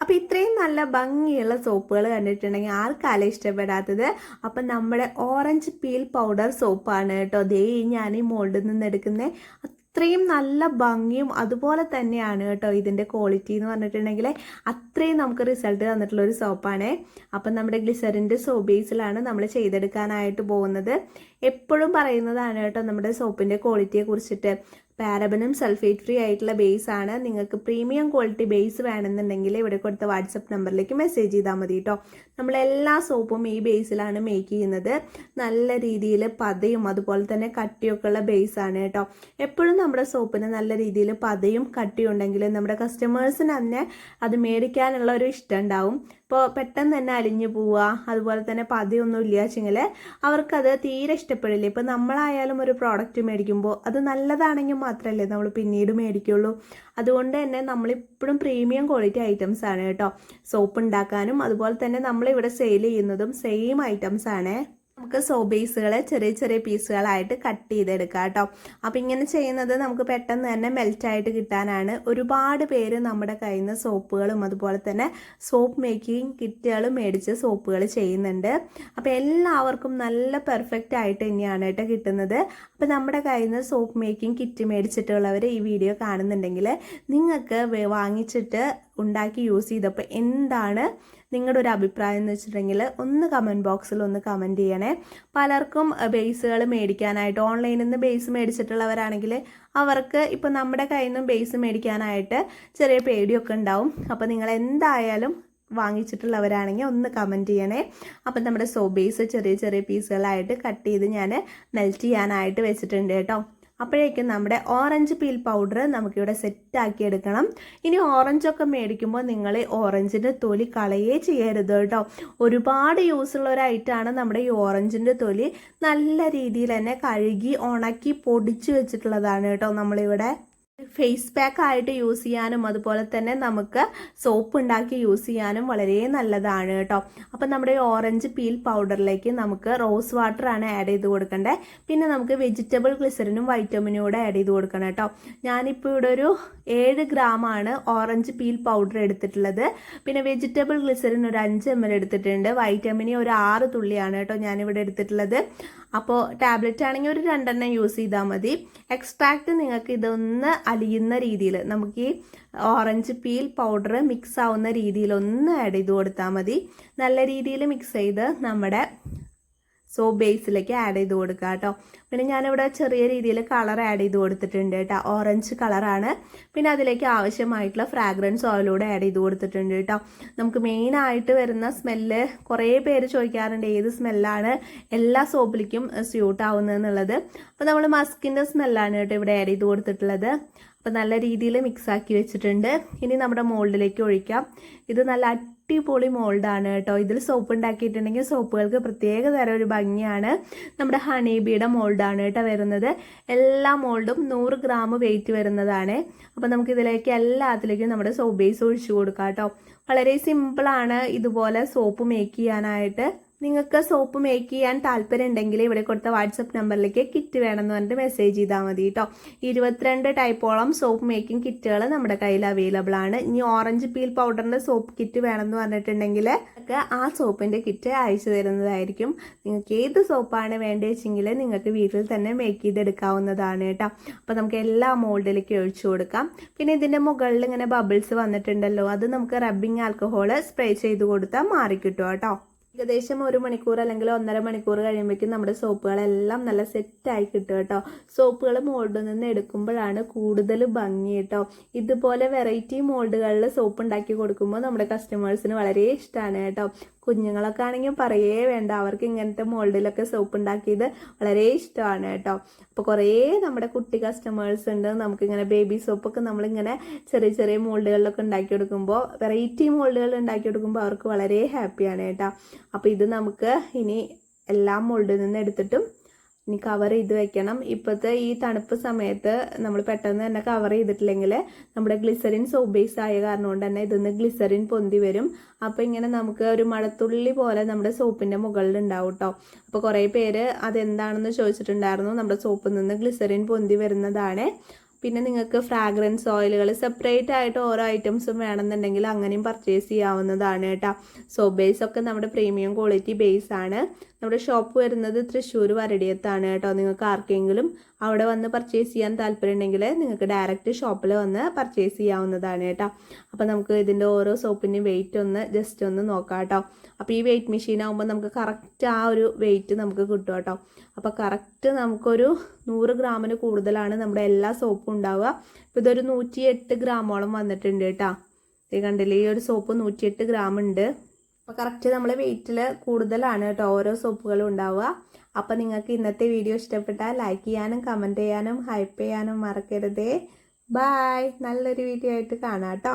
അപ്പോൾ ഇത്രയും നല്ല ഭംഗിയുള്ള സോപ്പുകൾ കണ്ടിട്ടുണ്ടെങ്കിൽ ആർക്കാലും ഇഷ്ടപ്പെടാത്തത്. അപ്പം നമ്മുടെ ഓറഞ്ച് പീൽ പൗഡർ സോപ്പാണ് കേട്ടോ. ദേ ഞാൻ ഈ മോൾഡിൽ നിന്ന് എടുക്കുന്നത്. അത്രയും നല്ല ഭംഗിയും അതുപോലെ തന്നെയാണ് കേട്ടോ ഇതിൻ്റെ ക്വാളിറ്റി എന്ന് പറഞ്ഞിട്ടുണ്ടെങ്കിൽ അത്രയും നമുക്ക് റിസൾട്ട് തന്നിട്ടുള്ളൊരു സോപ്പാണ്. അപ്പം നമ്മുടെ ഗ്ലിസറിൻ്റെ സോപ്പ് ബേസിലാണ് നമ്മൾ ചെയ്തെടുക്കാനായിട്ട് പോകുന്നത്. എപ്പോഴും പറയുന്നതാണ് കേട്ടോ നമ്മുടെ സോപ്പിൻ്റെ ക്വാളിറ്റിയെ കുറിച്ചിട്ട്. പാരബനും സൾഫേറ്റ് ഫ്രീ ആയിട്ടുള്ള ബേസ് ആണ്. നിങ്ങൾക്ക് പ്രീമിയം ക്വാളിറ്റി ബേസ് വേണമെന്നുണ്ടെങ്കിൽ ഇവിടെ കൊടുത്ത വാട്സപ്പ് നമ്പറിലേക്ക് മെസ്സേജ് ചെയ്താൽ മതി കേട്ടോ. നമ്മളെല്ലാ സോപ്പും ഈ ബേസിലാണ് മേക്ക് ചെയ്യുന്നത്. നല്ല രീതിയിൽ പതയും അതുപോലെ തന്നെ കട്ടിയൊക്കെ ഉള്ള ബേസാണ് കേട്ടോ. എപ്പോഴും നമ്മുടെ സോപ്പിന് നല്ല രീതിയിൽ പതയും കട്ടിയും ഉണ്ടെങ്കിൽ നമ്മുടെ കസ്റ്റമേഴ്സിന് തന്നെ അത് മേടിക്കാനുള്ള ഒരു ഇഷ്ടം ഉണ്ടാവും. ഇപ്പോൾ പെട്ടെന്ന് തന്നെ അലിഞ്ഞു പോവുക, അതുപോലെ തന്നെ പതയൊന്നും ഇല്ല വെച്ചെങ്കിൽ അവർക്കത് തീരെ ഇഷ്ടപ്പെടില്ല. ഇപ്പോൾ നമ്മളായാലും ഒരു പ്രോഡക്റ്റ് മേടിക്കുമ്പോൾ അത് നല്ലതാണെങ്കിൽ മാത്രമല്ലേ നമ്മൾ പിന്നീട് മേടിക്കുള്ളൂ. അതുകൊണ്ട് തന്നെ നമ്മളിപ്പോഴും പ്രീമിയം ക്വാളിറ്റി ഐറ്റംസ് ആണ് കേട്ടോ സോപ്പ് ഉണ്ടാക്കാനും. അതുപോലെ തന്നെ നമ്മളിവിടെ സെയിൽ ചെയ്യുന്നതും സെയിം ഐറ്റംസ് ആണ്. നമുക്ക് സോപ്പ് ബേസുകളെ ചെറിയ ചെറിയ പീസുകളായിട്ട് കട്ട് ചെയ്തെടുക്കാം കേട്ടോ. അപ്പം ഇങ്ങനെ ചെയ്യുന്നത് നമുക്ക് പെട്ടെന്ന് തന്നെ മെൽറ്റായിട്ട് കിട്ടാനാണ്. ഒരുപാട് പേര് നമ്മുടെ കയ്യിൽ നിന്ന് സോപ്പുകളും അതുപോലെ തന്നെ സോപ്പ് മേക്കിംഗ് കിറ്റുകളും മേടിച്ച് സോപ്പുകൾ ചെയ്യുന്നുണ്ട്. അപ്പോൾ എല്ലാവർക്കും നല്ല പെർഫെക്റ്റ് ആയിട്ട് തന്നെയാണ് കേട്ടോ കിട്ടുന്നത്. അപ്പോൾ നമ്മുടെ കയ്യിൽ നിന്ന് സോപ്പ് മേക്കിംഗ് കിറ്റ് മേടിച്ചിട്ടുള്ളവർ ഈ വീഡിയോ കാണുന്നുണ്ടെങ്കിൽ നിങ്ങൾക്ക് വാങ്ങിച്ചിട്ട് ഉണ്ടാക്കി യൂസ് ചെയ്തപ്പോൾ എന്താണ് നിങ്ങളുടെ ഒരു അഭിപ്രായം എന്ന് വെച്ചിട്ടുണ്ടെങ്കിൽ ഒന്ന് കമൻറ്റ് ബോക്സിൽ ഒന്ന് കമൻറ്റ് ചെയ്യണേ. പലർക്കും ബേസുകൾ മേടിക്കാനായിട്ട് ഓൺലൈനിൽ നിന്ന് ബേസ് മേടിച്ചിട്ടുള്ളവരാണെങ്കിൽ അവർക്ക് ഇപ്പോൾ നമ്മുടെ കയ്യിൽ നിന്നും ബേസ് മേടിക്കാനായിട്ട് ചെറിയ പേടിയൊക്കെ ഉണ്ടാവും. അപ്പോൾ നിങ്ങൾ എന്തായാലും വാങ്ങിച്ചിട്ടുള്ളവരാണെങ്കിൽ ഒന്ന് കമൻറ്റ് ചെയ്യണേ. അപ്പം നമ്മുടെ സോപ്പ് ബേസ് ചെറിയ ചെറിയ പീസുകളായിട്ട് കട്ട് ചെയ്ത് ഞാൻ മെൽറ്റ് ചെയ്യാനായിട്ട് വെച്ചിട്ടുണ്ട് കേട്ടോ. അപ്പോഴേക്കും നമ്മുടെ ഓറഞ്ച് പീൽ പൗഡർ നമുക്കിവിടെ സെറ്റാക്കി എടുക്കണം. ഇനി ഓറഞ്ചൊക്കെ മേടിക്കുമ്പോൾ നിങ്ങൾ ഓറഞ്ചിൻ്റെ തൊലി കളയേ ചെയ്യരുത് കേട്ടോ. ഒരുപാട് യൂസുള്ള ഒരു ഐറ്റമാണ് നമ്മുടെ ഈ ഓറഞ്ചിൻ്റെ തൊലി. നല്ല രീതിയിൽ തന്നെ കഴുകി ഉണക്കി പൊടിച്ച് വെച്ചിട്ടുള്ളതാണ് കേട്ടോ നമ്മളിവിടെ. ഫേസ് പാക്ക് ആയിട്ട് യൂസ് ചെയ്യാനും അതുപോലെ തന്നെ നമുക്ക് സോപ്പ് ഉണ്ടാക്കി യൂസ് ചെയ്യാനും വളരെ നല്ലതാണ് കേട്ടോ. അപ്പം നമ്മുടെ ഈ ഓറഞ്ച് പീൽ പൗഡറിലേക്ക് നമുക്ക് റോസ് വാട്ടർ ആണ് ആഡ് ചെയ്ത് കൊടുക്കേണ്ടത്. പിന്നെ നമുക്ക് വെജിറ്റബിൾ ഗ്ലിസറിനും വൈറ്റമിനും കൂടെ ആഡ് ചെയ്ത് കൊടുക്കണം കേട്ടോ. ഞാനിപ്പോൾ ഇവിടെ ഒരു 7 ഗ്രാമാണ് ഓറഞ്ച് പീൽ പൗഡർ എടുത്തിട്ടുള്ളത്. പിന്നെ വെജിറ്റബിൾ ഗ്ലിസറിൻ ഒരു 5 ml എടുത്തിട്ടുണ്ട്. വൈറ്റമിനി ഒരു 6 തുള്ളിയാണ് കേട്ടോ ഞാനിവിടെ എടുത്തിട്ടുള്ളത്. അപ്പോൾ ടാബ്ലറ്റ് ആണെങ്കിൽ ഒരു 2 യൂസ് ചെയ്താൽ മതി. എക്സ്ട്രാക്റ്റ് നിങ്ങൾക്ക് ഇതൊന്ന് അലിയുന്ന രീതിയിൽ നമുക്ക് ഈ ഓറഞ്ച് പീൽ പൗഡർ മിക്സ് ആവുന്ന രീതിയിൽ ഒന്ന് ആഡ് ചെയ്ത് കൊടുത്താൽ മതി. നല്ല രീതിയിൽ മിക്സ് ചെയ്ത് നമ്മുടെ സോപ്പ് ബേസിലേക്ക് ആഡ് ചെയ്ത് കൊടുക്കുക കേട്ടോ. പിന്നെ ഞാനിവിടെ ചെറിയ രീതിയിൽ കളർ ആഡ് ചെയ്ത് കൊടുത്തിട്ടുണ്ട് കേട്ടോ. ഓറഞ്ച് കളറാണ്. പിന്നെ അതിലേക്ക് ആവശ്യമായിട്ടുള്ള ഫ്രാഗ്രൻസ് ഓയിലൂടെ ആഡ് ചെയ്ത് കൊടുത്തിട്ടുണ്ട് കേട്ടോ. നമുക്ക് മെയിനായിട്ട് വരുന്ന സ്മെല്ല് കുറേ പേര് ചോദിക്കാറുണ്ട് ഏത് സ്മെല്ലാണ് എല്ലാ സോപ്പിലേക്കും സ്യൂട്ട് ആവുന്നതെന്നുള്ളത്. അപ്പോൾ നമ്മൾ മസ്കിൻ്റെ സ്മെല്ലാണ് കേട്ടോ ഇവിടെ ആഡ് ചെയ്ത് കൊടുത്തിട്ടുള്ളത്. അപ്പോൾ നല്ല രീതിയിൽ മിക്സാക്കി വെച്ചിട്ടുണ്ട്. ഇനി നമ്മുടെ മോൾഡിലേക്ക് ഒഴിക്കാം. ഇത് നല്ല അടിപൊളി മോൾഡാണ് കേട്ടോ. ഇതിൽ സോപ്പ് ഉണ്ടാക്കിയിട്ടുണ്ടെങ്കിൽ സോപ്പുകൾക്ക് പ്രത്യേക തരം ഒരു ഭംഗിയാണ്. നമ്മുടെ ഹണി ബീയുടെ മോൾഡാണ് കേട്ടോ വരുന്നത്. എല്ലാ മോൾഡും 100 ഗ്രാം വെയിറ്റ് വരുന്നതാണ്. അപ്പോൾ നമുക്കിതിലേക്ക് എല്ലാത്തിലേക്കും നമ്മുടെ സോപ്പ് ബേസ് ഒഴിച്ചു കൊടുക്കാം കേട്ടോ. വളരെ സിമ്പിളാണ് ഇതുപോലെ സോപ്പ് മേക്ക് ചെയ്യാനായിട്ട്. നിങ്ങൾക്ക് സോപ്പ് മേക്ക് ചെയ്യാൻ താല്പര്യം ഉണ്ടെങ്കിൽ ഇവിടെ കൊടുത്ത വാട്സപ്പ് നമ്പറിലേക്ക് കിറ്റ് വേണമെന്ന് പറഞ്ഞിട്ട് മെസ്സേജ് ചെയ്താൽ മതി കേട്ടോ. 22 ടൈപ്പോളം സോപ്പ് മേക്കിംഗ് കിറ്റുകൾ നമ്മുടെ കയ്യിൽ അവൈലബിൾ ആണ്. ഇനി ഓറഞ്ച് പീൽ പൗഡറിൻ്റെ സോപ്പ് കിറ്റ് വേണമെന്ന് പറഞ്ഞിട്ടുണ്ടെങ്കിൽ ആ സോപ്പിൻ്റെ കിറ്റ് അയച്ചു തരുന്നതായിരിക്കും. നിങ്ങൾക്ക് ഏത് സോപ്പാണ് വേണ്ടത് വെച്ചെങ്കിൽ നിങ്ങൾക്ക് വീട്ടിൽ തന്നെ മേക്ക് ചെയ്തെടുക്കാവുന്നതാണ് കേട്ടോ. അപ്പോൾ നമുക്ക് എല്ലാ മോൾഡിലേക്ക് ഒഴിച്ചു കൊടുക്കാം. പിന്നെ ഇതിൻ്റെ മുകളിൽ ഇങ്ങനെ ബബിൾസ് വന്നിട്ടുണ്ടല്ലോ, അത് നമുക്ക് റബ്ബിംഗ് ആൽക്കഹോൾ സ്പ്രേ ചെയ്ത് കൊടുത്താൽ മാറിക്കിട്ടും കേട്ടോ. ഏകദേശം 1 മണിക്കൂർ അല്ലെങ്കിൽ 1.5 മണിക്കൂർ കഴിയുമ്പോഴേക്കും നമ്മുടെ സോപ്പുകളെല്ലാം നല്ല സെറ്റായി കിട്ടും കേട്ടോ. സോപ്പുകൾ മോൾഡിൽ നിന്ന് എടുക്കുമ്പോഴാണ് കൂടുതൽ ഭംഗി കേട്ടോ. ഇതുപോലെ വെറൈറ്റി മോൾഡുകളിൽ സോപ്പ് ഉണ്ടാക്കി കൊടുക്കുമ്പോൾ നമ്മുടെ കസ്റ്റമേഴ്സിന് വളരെ ഇഷ്ടമാണ് കേട്ടോ. കുഞ്ഞുങ്ങളൊക്കെ ആണെങ്കിൽ പറയേ വേണ്ട, അവർക്ക് ഇങ്ങനത്തെ മോൾഡിലൊക്കെ സോപ്പ് ഉണ്ടാക്കിയത് വളരെ ഇഷ്ടമാണ് കേട്ടോ. അപ്പോൾ കുറേ നമ്മുടെ കുട്ടി കസ്റ്റമേഴ്സ് ഉണ്ട്. നമുക്കിങ്ങനെ ബേബി സോപ്പൊക്കെ നമ്മളിങ്ങനെ ചെറിയ ചെറിയ മോൾഡുകളിലൊക്കെ ഉണ്ടാക്കി കൊടുക്കുമ്പോൾ, വെറൈറ്റി മോൾഡുകൾ ഉണ്ടാക്കി കൊടുക്കുമ്പോൾ അവർക്ക് വളരെ ഹാപ്പിയാണ് കേട്ടോ. അപ്പോൾ ഇത് നമുക്ക് ഇനി എല്ലാ മോൾഡിൽ നിന്ന് എടുത്തിട്ടും ഇനി കവർ ചെയ്ത് വെക്കണം. ഇപ്പോഴത്തെ ഈ തണുപ്പ് സമയത്ത് നമ്മൾ പെട്ടെന്ന് തന്നെ കവർ ചെയ്തിട്ടില്ലെങ്കിൽ നമ്മുടെ ഗ്ലിസറിൻ സോപ്പ് ബേസ് ആയ കാരണം കൊണ്ട് തന്നെ ഇതിന്ന് ഗ്ലിസറിൻ പൊന്തി വരും. അപ്പോൾ ഇങ്ങനെ നമുക്ക് ഒരു മഴത്തുള്ളി പോലെ നമ്മുടെ സോപ്പിൻ്റെ മുകളിൽ ഉണ്ടാവും കേട്ടോ. അപ്പോൾ കുറേ പേര് അതെന്താണെന്ന് ചോദിച്ചിട്ടുണ്ടായിരുന്നു. നമ്മുടെ സോപ്പിൽ നിന്ന് ഗ്ലിസറിൻ പൊന്തി വരുന്നതാണ്. പിന്നെ നിങ്ങൾക്ക് ഫ്രാഗ്രൻസ് ഓയിലുകൾ സെപ്പറേറ്റ് ആയിട്ട് ഓരോ ഐറ്റംസും വേണമെന്നുണ്ടെങ്കിൽ അങ്ങനെയും പർച്ചേസ് ചെയ്യാവുന്നതാണ് കേട്ടോ. സോപ്പ് ബേസ് ഒക്കെ നമ്മുടെ പ്രീമിയം ക്വാളിറ്റി ബേസ് ആണ്. നമ്മുടെ ഷോപ്പ് വരുന്നത് തൃശ്ശൂർ വരടിയത്താണ് കേട്ടോ. നിങ്ങൾക്ക് ആർക്കെങ്കിലും അവിടെ വന്ന് പർച്ചേസ് ചെയ്യാൻ താല്പര്യം ഉണ്ടെങ്കിൽ നിങ്ങൾക്ക് ഡയറക്റ്റ് ഷോപ്പിൽ വന്ന് പർച്ചേസ് ചെയ്യാവുന്നതാണ് കേട്ടോ. അപ്പോൾ നമുക്ക് ഇതിൻ്റെ ഓരോ സോപ്പിൻ്റെയും വെയിറ്റ് ഒന്ന് ജസ്റ്റ് ഒന്ന് നോക്കാം കേട്ടോ. അപ്പോൾ ഈ വെയിറ്റ് മെഷീൻ ആകുമ്പോൾ നമുക്ക് കറക്റ്റ് ആ ഒരു വെയിറ്റ് നമുക്ക് കിട്ടും കേട്ടോ. അപ്പോൾ കറക്റ്റ് നമുക്കൊരു 100 ഗ്രാമിന് കൂടുതലാണ് നമ്മുടെ എല്ലാ സോപ്പും ഉണ്ടാവുക. ഇപ്പോൾ ഇതൊരു 108 ഗ്രാമോളം വന്നിട്ടുണ്ട് കേട്ടോ. ഇത് കണ്ടില്ലേ, ഈ ഒരു സോപ്പ് 108 ഗ്രാം ഉണ്ട്. അപ്പോൾ കറക്റ്റ് നമ്മൾ വെയിറ്റിൽ കൂടുതലാണ് കേട്ടോ ഓരോ സോപ്പുകളും ഉണ്ടാവുക. അപ്പോൾ നിങ്ങൾക്ക് ഇന്നത്തെ വീഡിയോ ഇഷ്ടപ്പെട്ടാൽ ലൈക്ക് ചെയ്യാനും കമൻറ്റ് ചെയ്യാനും ഹൈപ്പ് ചെയ്യാനും മറക്കരുതേ. ബൈ. നല്ലൊരു വീഡിയോ ആയിട്ട് കാണാം കേട്ടോ.